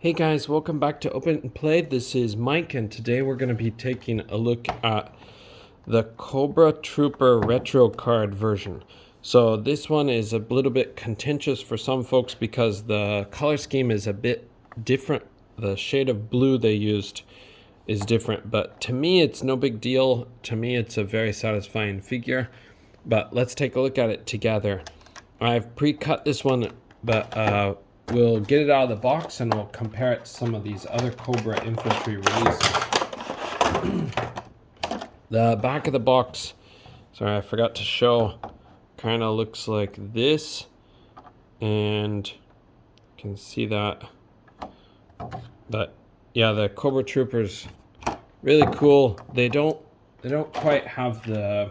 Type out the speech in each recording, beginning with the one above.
Hey guys, welcome back to Open and Play. This is Mike, and today we're going to be taking a look at the Cobra Trooper Retro card version. So this one is a little bit contentious for some folks because the color scheme is a bit different. The shade of blue they used is different, but to me it's no big deal. To me it's a very satisfying figure, but let's take a look at it together. I've pre-cut this one, but we'll get it out of the box and we'll compare it to some of these other Cobra infantry releases. The back of the box, sorry I forgot to show, kind of looks like this, and you can see that. But yeah, the Cobra Troopers, really cool. They don't quite have the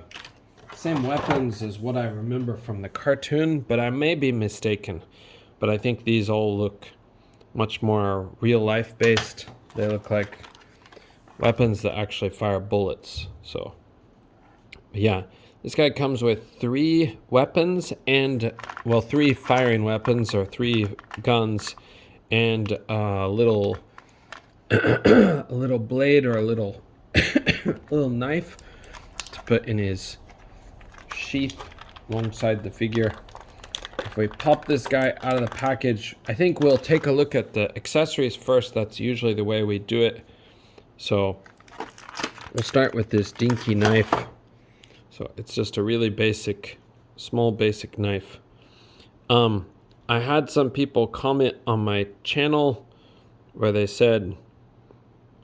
same weapons as what I remember from the cartoon, but I may be mistaken. But I think these all look much more real life based. They look like weapons that actually fire bullets. So yeah, this guy comes with 3 weapons and, well, 3 firing weapons or 3 guns and a little a little blade or a little little knife to put in his sheath alongside the figure. If we pop this guy out of the package, I think we'll take a look at the accessories first. That's usually the way we do it. So we'll start with this dinky knife. So it's just a really basic, small basic knife. I had some people comment on my channel where they said,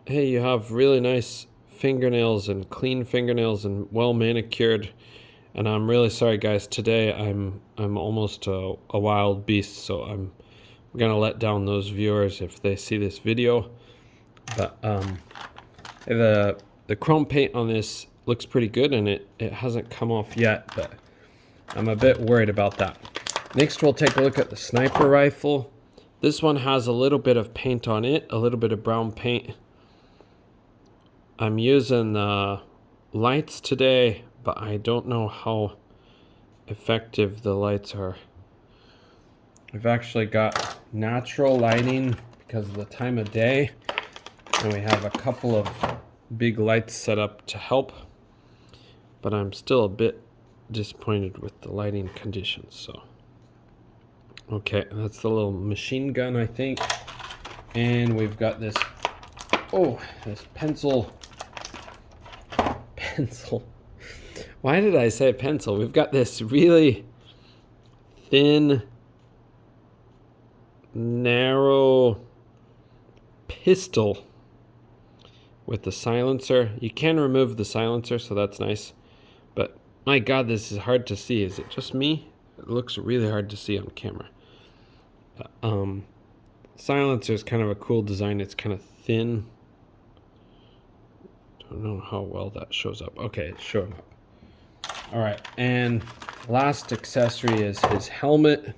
hey, you have really nice fingernails and clean fingernails and well manicured. And I'm really sorry, guys. Today I'm almost a wild beast, so I'm gonna let down those viewers if they see this video. But the chrome paint on this looks pretty good, and it hasn't come off yet, but I'm a bit worried about that. Next, we'll take a look at the sniper rifle. This one has a little bit of paint on it, a little bit of brown paint. I'm using lights today, but I don't know how effective the lights are. We've actually got natural lighting because of the time of day, and we have a couple of big lights set up to help, but I'm still a bit disappointed with the lighting conditions. So okay, that's the little machine gun, I think. And we've got this, this pencil. Why did I say pencil? We've got this really thin, narrow pistol with the silencer. You can remove the silencer, so that's nice. But my God, this is hard to see. Is it just me? It looks really hard to see on camera. Silencer is kind of a cool design. It's kind of thin. Don't know how well that shows up. Okay, it's showing up. All right, and last accessory is his helmet.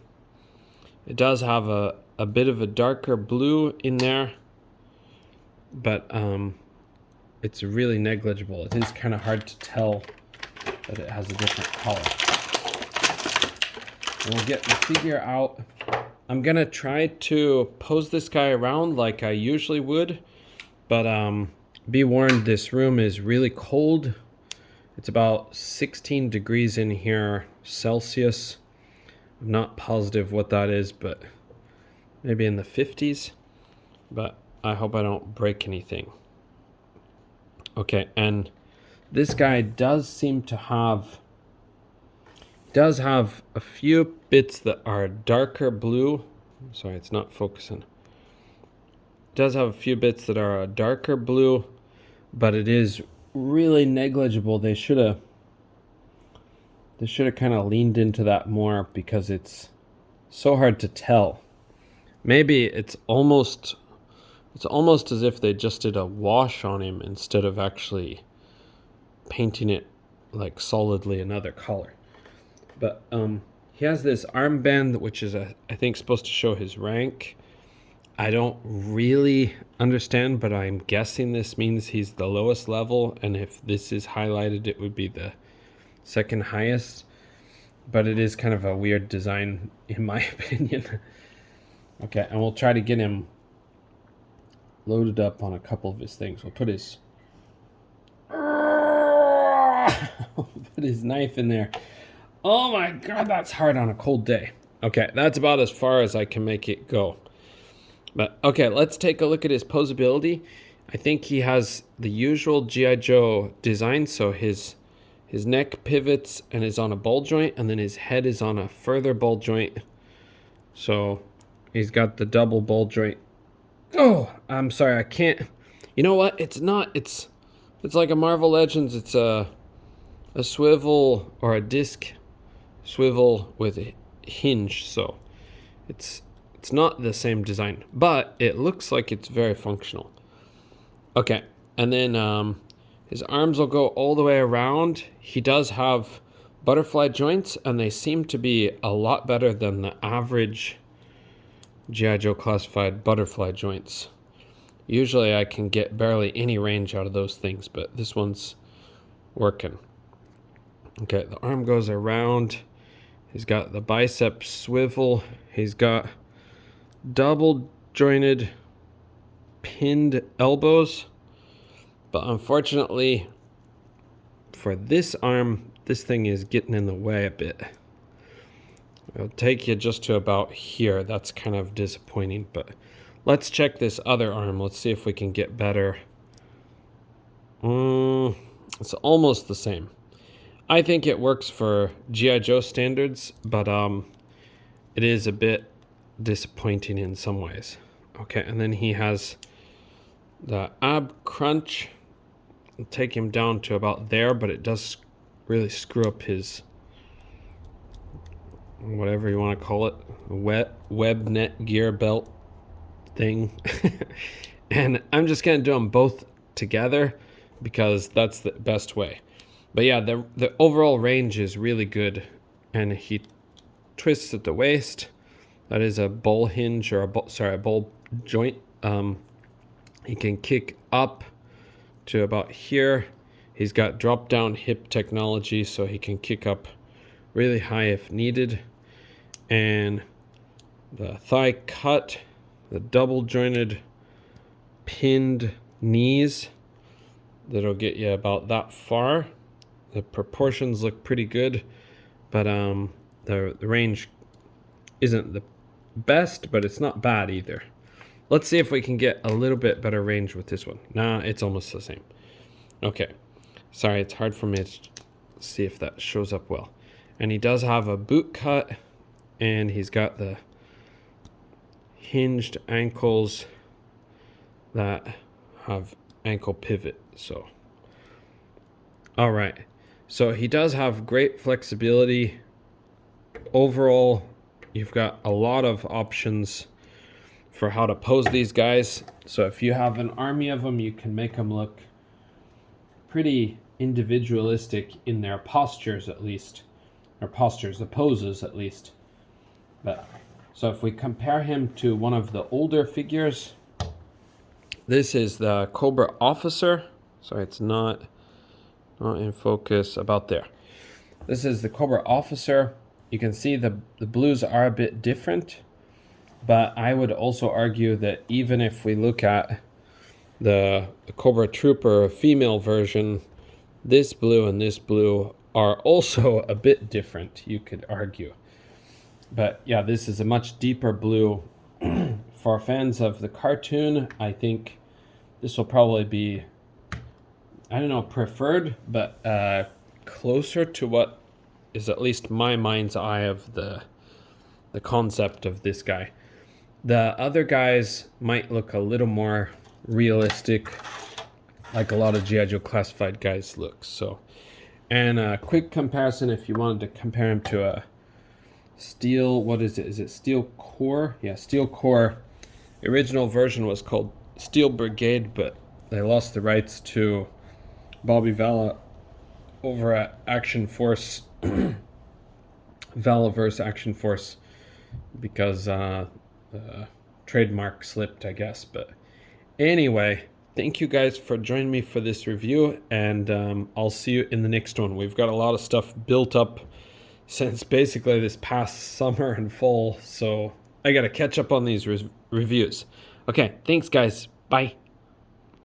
It does have a bit of a darker blue in there, but it's really negligible. It is kind of hard to tell that it has a different color. We'll get the figure out. I'm gonna try to pose this guy around like I usually would, but be warned, this room is really cold. It's about 16 degrees in here Celsius. I'm not positive what that is, but maybe in the 50s. But I hope I don't break anything. Okay, and this guy does seem to have a few bits that are darker blue. Sorry, it's not focusing. It does have a few bits that are a darker blue, but it is really negligible. They should have kind of leaned into that more because it's so hard to tell. Maybe it's almost as if they just did a wash on him instead of actually painting it like solidly another color. But he has this armband, which is I think supposed to show his rank. I don't really understand, but I'm guessing this means he's the lowest level, and if this is highlighted, it would be the second highest. But it is kind of a weird design, in my opinion. Okay, and we'll try to get him loaded up on a couple of his things. We'll put his put his knife in there. Oh my god, that's hard on a cold day. Okay, that's about as far as I can make it go. But okay, let's take a look at his posability. I think he has the usual G.I. Joe design, so his neck pivots and is on a ball joint, and then his head is on a further ball joint. So he's got the double ball joint. Oh, I'm sorry, I can't. You know what? It's not. It's like a Marvel Legends. It's a swivel or a disc swivel with a hinge. So it's not the same design, but it looks like it's very functional. Okay, and then his arms will go all the way around. He does have butterfly joints, and they seem to be a lot better than the average G.I. Joe classified butterfly joints. Usually I can get barely any range out of those things, but this one's working. Okay, the arm goes around. He's got the bicep swivel. He's got double jointed pinned elbows. But unfortunately, for this arm, this thing is getting in the way a bit. It'll take you just to about here. That's kind of disappointing, but let's check this other arm. Let's see if we can get better. It's almost the same. I think it works for G.I. Joe standards, but it is a bit disappointing in some ways. Okay, and then he has the ab crunch. I'll take him down to about there, but it does really screw up his, whatever you want to call it, web net gear belt thing. And I'm just going to do them both together because that's the best way. But yeah, the overall range is really good. And he twists at the waist. That is a ball hinge, or a ball joint. He can kick up to about here. He's got drop down hip technology, so he can kick up really high if needed. And the thigh cut, the double jointed pinned knees, that'll get you about that far. The proportions look pretty good, but the range isn't the best, but it's not bad either. Let's see if we can get a little bit better range with this one. Nah, it's almost the same. Okay, sorry, it's hard for me to see if that shows up well. And he does have a boot cut, and he's got the hinged ankles that have ankle pivot. So all right, so he does have great flexibility. Overall, you've got a lot of options for how to pose these guys. So if you have an army of them, you can make them look pretty individualistic in their postures, at least. Or postures, the poses at least. But so if we compare him to one of the older figures, this is the Cobra officer. Sorry, it's not in focus, about there. This is the Cobra officer. You can see the blues are a bit different, but I would also argue that even if we look at the Cobra Trooper female version, this blue and this blue are also a bit different, you could argue. But yeah, this is a much deeper blue. For fans of the cartoon, I think this will probably be, I don't know, preferred, but closer to what is at least my mind's eye of the concept of this guy. The other guys might look a little more realistic, like a lot of G.I. Joe classified guys look. So, and a quick comparison, if you wanted to compare him to a Steel, what is it? Is it Steel Corps? Yeah, Steel Corps. The original version was called Steel Brigade, but they lost the rights to Bobby Valla over at Action Force, Valaverse Action Force, because the trademark slipped, I guess. But anyway, thank you guys for joining me for this review, and I'll see you in the next one. We've got a lot of stuff built up since basically this past summer and fall, so I gotta catch up on these reviews. Okay, thanks guys. Bye.